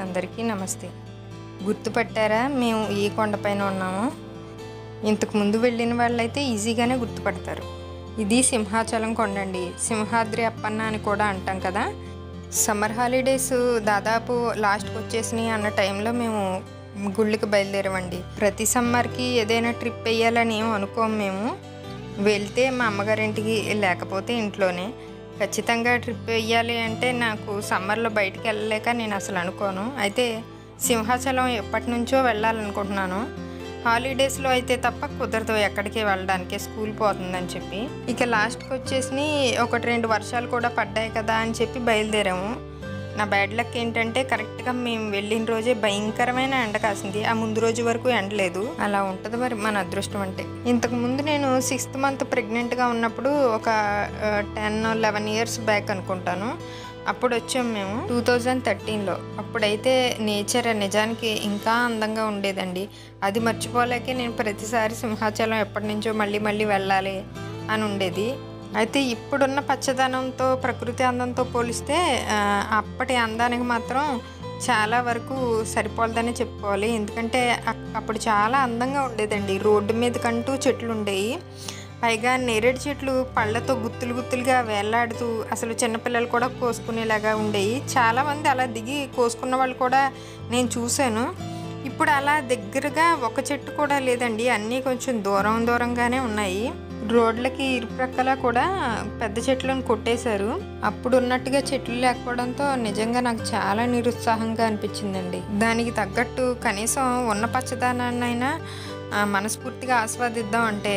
అందరికీ నమస్తే. గుర్తుపట్టారా మేము ఏ కొండపైన ఉన్నామో? ఇంతకు ముందు వెళ్ళిన వాళ్ళైతే ఈజీగానే గుర్తుపడతారు. ఇది సింహాచలం కొండ అండి. సింహాద్రి అప్పన్న అని కూడా అంటాం కదా. సమ్మర్ హాలిడేస్ దాదాపు లాస్ట్కి వచ్చేసినాయి అన్న టైంలో మేము గుళ్ళకి బయలుదేరామండి. ప్రతి సమ్మర్కి ఏదైనా ట్రిప్ వేయాలని ఏం అనుకోము మేము. వెళ్తే మా అమ్మగారింటికి, లేకపోతే ఇంట్లోనే. ఖచ్చితంగా ట్రిప్ వేయాలి అంటే నాకు సమ్మర్లో బయటికి వెళ్ళలేక నేను అసలు అనుకోను. అయితే సింహాచలం ఎప్పటి నుంచో వెళ్ళాలనుకుంటున్నాను. హాలిడేస్లో అయితే తప్ప కుదరదు ఎక్కడికి వెళ్ళడానికి, స్కూల్ పోతుందని చెప్పి. ఇక లాస్ట్కి వచ్చేసి 1-2 వర్షాలు కూడా పడ్డాయి కదా అని చెప్పి బయలుదేరాము. నా బ్యాడ్ లక్ ఏంటంటే కరెక్ట్గా మేము వెళ్ళిన రోజే భయంకరమైన ఎండ కాసింది. ఆ ముందు రోజు వరకు ఎండలేదు. అలా ఉంటుంది మరి మన అదృష్టం అంటే. ఇంతకుముందు నేను 6th మంత్ ప్రెగ్నెంట్గా ఉన్నప్పుడు ఒక 10-11 ఇయర్స్ బ్యాక్ అనుకుంటాను, అప్పుడు వచ్చాము మేము 2013లో. అప్పుడైతే నేచర్ నిజానికి ఇంకా అందంగా ఉండేదండి. అది మర్చిపోలేకే నేను ప్రతిసారి సింహాచలం ఎప్పటి నుంచో మళ్ళీ వెళ్ళాలి అని ఉండేది. అయితే ఇప్పుడున్న పచ్చదనంతో, ప్రకృతి అందంతో పోలిస్తే అప్పటి అందానికి మాత్రం చాలా వరకు సరిపోలేదనే చెప్పుకోవాలి. ఎందుకంటే అప్పుడు చాలా అందంగా ఉండేదండి. రోడ్డు మీదకంటూ చెట్లు ఉండేవి. పైగా నేరేడు చెట్లు పళ్ళతో గుత్తులుగా వేలాడుతూ అసలు చిన్నపిల్లలు కూడా కోసుకునేలాగా ఉండేవి. చాలామంది అలా దిగి కోసుకున్న వాళ్ళు కూడా నేను చూశాను. ఇప్పుడు అలా దగ్గరగా ఒక చెట్టు కూడా లేదండి. అన్నీ కొంచెం దూరంగానే ఉన్నాయి. రోడ్లకి ఇరుప్రక్కల కూడా పెద్ద చెట్లను కొట్టేశారు. అప్పుడు ఉన్నట్టుగా చెట్లు లేకపోవడంతో నిజంగా నాకు చాలా నిరుత్సాహంగా అనిపించిందండి. దానికి తగ్గట్టు కనీసం ఉన్న పచ్చదనాన్నైనా మనస్ఫూర్తిగా ఆస్వాదిద్దాం అంటే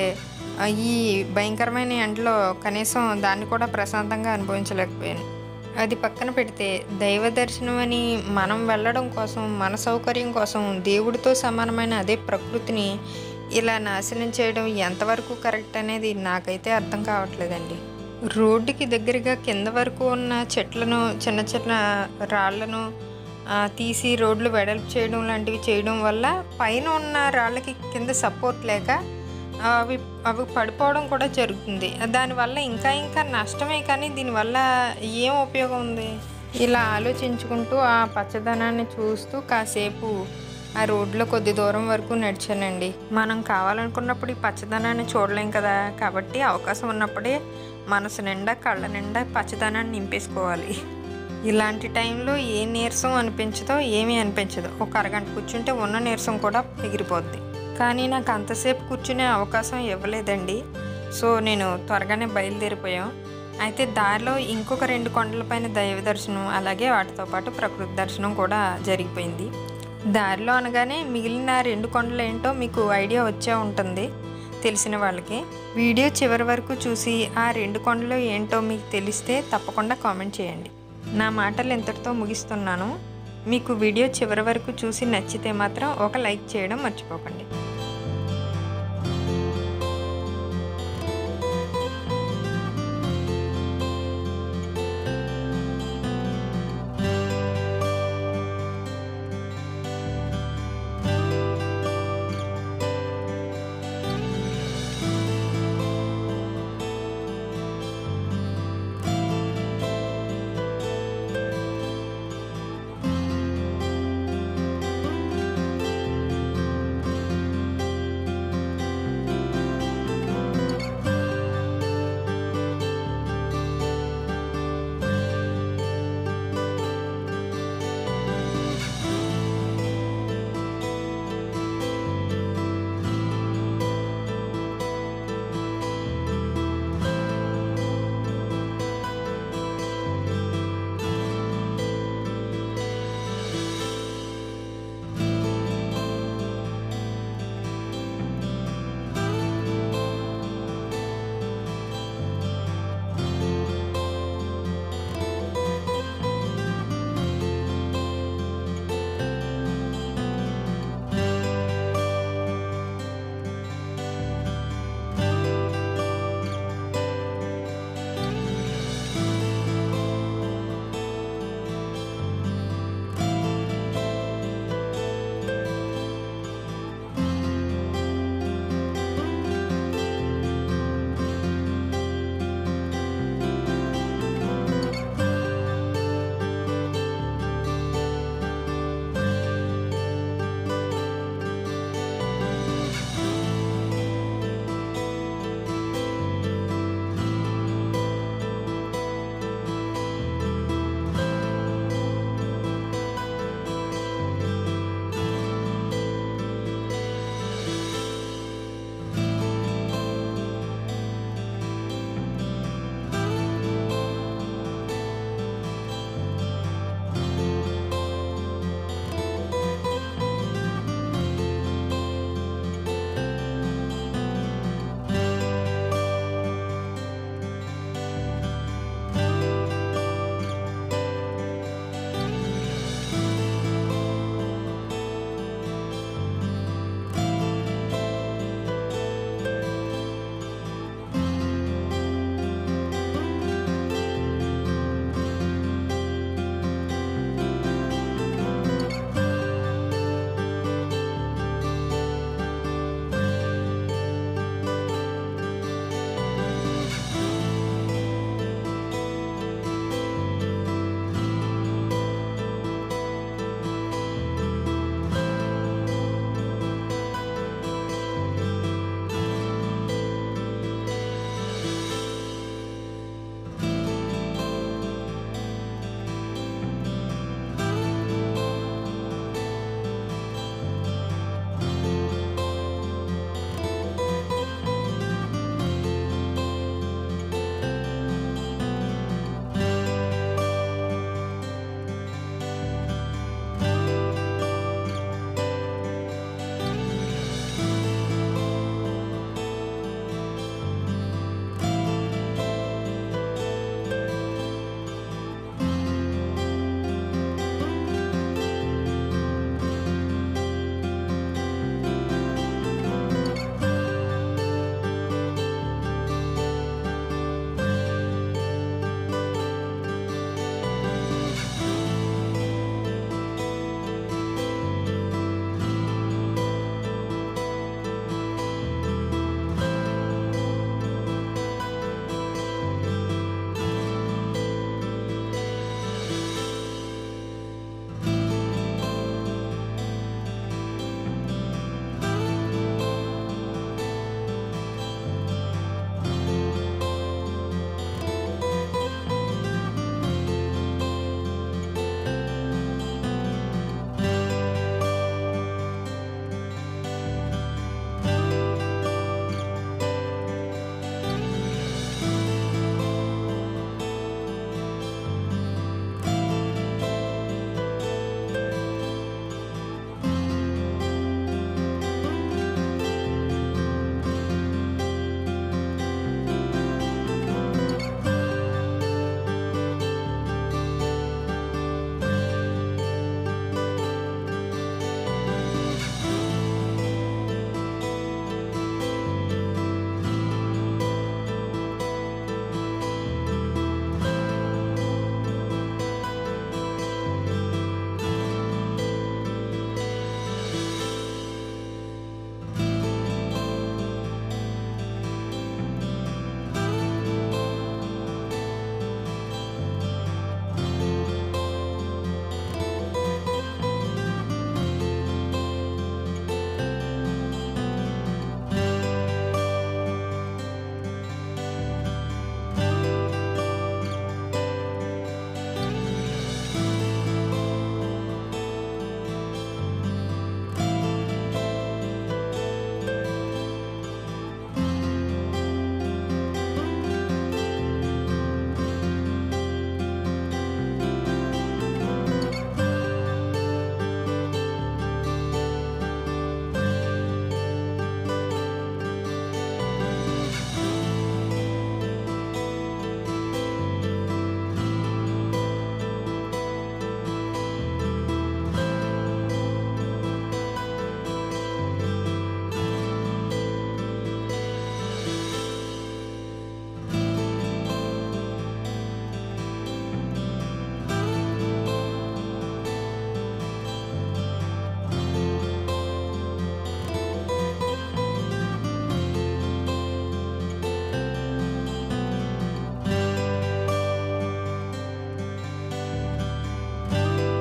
ఈ భయంకరమైన ఎండలో కనీసం దాన్ని కూడా ప్రశాంతంగా అనుభవించలేకపోయాను. అది పక్కన పెడితే దైవ దర్శనం అని మనం వెళ్ళడం కోసం, మన సౌకర్యం కోసం దేవుడితో సమానమైన అదే ప్రకృతిని ఇలా నాశనం చేయడం ఎంతవరకు కరెక్ట్ అనేది నాకైతే అర్థం కావట్లేదండి. రోడ్డుకి దగ్గరగా కింద వరకు ఉన్న చెట్లను, చిన్న రాళ్లను తీసి రోడ్లు వెడల్పు చేయడం లాంటివి చేయడం వల్ల పైన ఉన్న రాళ్ళకి కింద సపోర్ట్ లేక అవి పడిపోవడం కూడా జరుగుతుంది. దానివల్ల ఇంకా నష్టమే, కానీ దీనివల్ల ఏం ఉపయోగం ఉంది? ఇలా ఆలోచించుకుంటూ ఆ పచ్చదనాన్ని చూస్తూ కాసేపు ఆ రోడ్లో కొద్ది దూరం వరకు నడిచానండి. మనం కావాలనుకున్నప్పుడు ఈ పచ్చదనాన్ని చూడలేం కదా. కాబట్టి అవకాశం ఉన్నప్పుడే మనసు నిండా, కళ్ళ నిండా పచ్చదనాన్ని నింపేసుకోవాలి. ఇలాంటి టైంలో ఏ నీరసం అనిపించదో, ఏమీ అనిపించదు. ఒక అరగంట కూర్చుంటే ఉన్న నీరసం కూడా ఎగిరిపోద్ది. కానీ నాకు అంతసేపు కూర్చునే అవకాశం ఇవ్వలేదండి. సో నేను త్వరగానే బయలుదేరిపోయాం. అయితే దారిలో ఇంకొక 2 కొండలపైన దైవ దర్శనం, అలాగే వాటితో పాటు ప్రకృతి దర్శనం కూడా జరిగిపోయింది. దారిలో అనగానే మిగిలిన 2 కొండలు ఏంటో మీకు ఐడియా వచ్చే ఉంటుంది తెలిసిన వాళ్ళకి. వీడియో చివరి వరకు చూసి ఆ 2 కొండలు ఏంటో మీకు తెలిస్తే తప్పకుండా కామెంట్ చేయండి. నా మాటలు ఇంతటితో ముగిస్తున్నాను. మీకు వీడియో చివరి వరకు చూసి నచ్చితే మాత్రం ఒక లైక్ చేయడం మర్చిపోకండి.